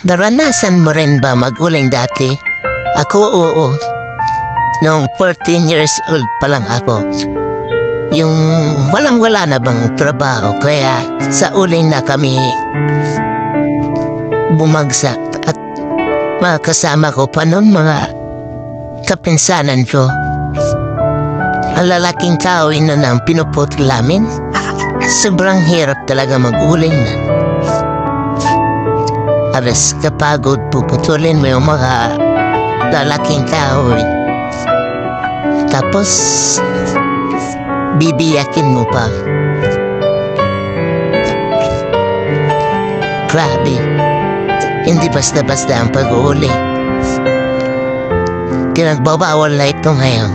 Naranasan mo rin ba mag-uling dati? Ako, oo. Noong 14 years old pa lang ako. Yung walang-wala na bang trabaho, kaya sa uling na kami bumagsak. At mga kasama ko pa noon, mga kapinsanan ko. Ang lalaking kahoy na nang pinuputol namin. Sobrang hirap talaga mag-uling na. Aras kapagod, puputulin mo yung mga lalaking kahoy. Tapos, bibiyakin mo pa. Grabe. Hindi basta-basta ang pag-uuli. Pinagbabawal na ito ngayon.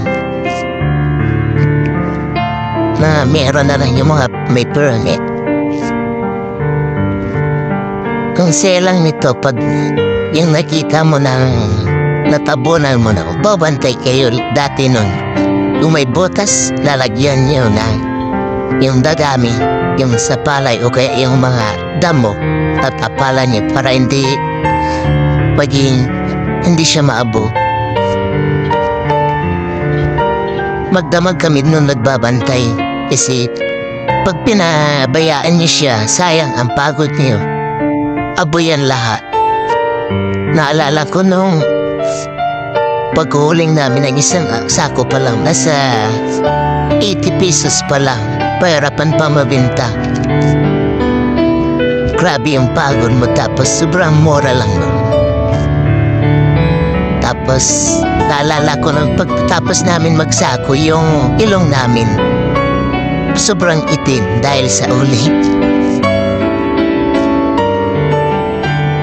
Na meron na lang yung mga may permit. Kung selang nito, pag yung nakita mo ng natabunan mo na, babantay kayo dati nun. Yung may butas, lalagyan nyo na yung dadami, yung sa palay o kaya yung mga damo, tatapalan nyo para hindi siya maabo. Magdamag kami nung nagbabantay kasi pag pinabayaan nyo siya, sayang ang pagod niyo. Abo yan lahat. Naalala ko nung paghuling namin ng isang sako pa lang, nasa 80 pesos pa lang, pahirapan pa mabinta. Grabe yung pagod mo, tapos sobrang mura lang nun. Tapos naalala ko nung pagtatapos namin magsako, yung ilong namin sobrang itim dahil sa uling.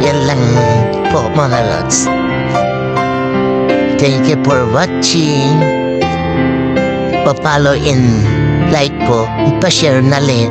Yan lang po mga lods. Thank you for watching. Pa-follow and like po. Pa-share na rin.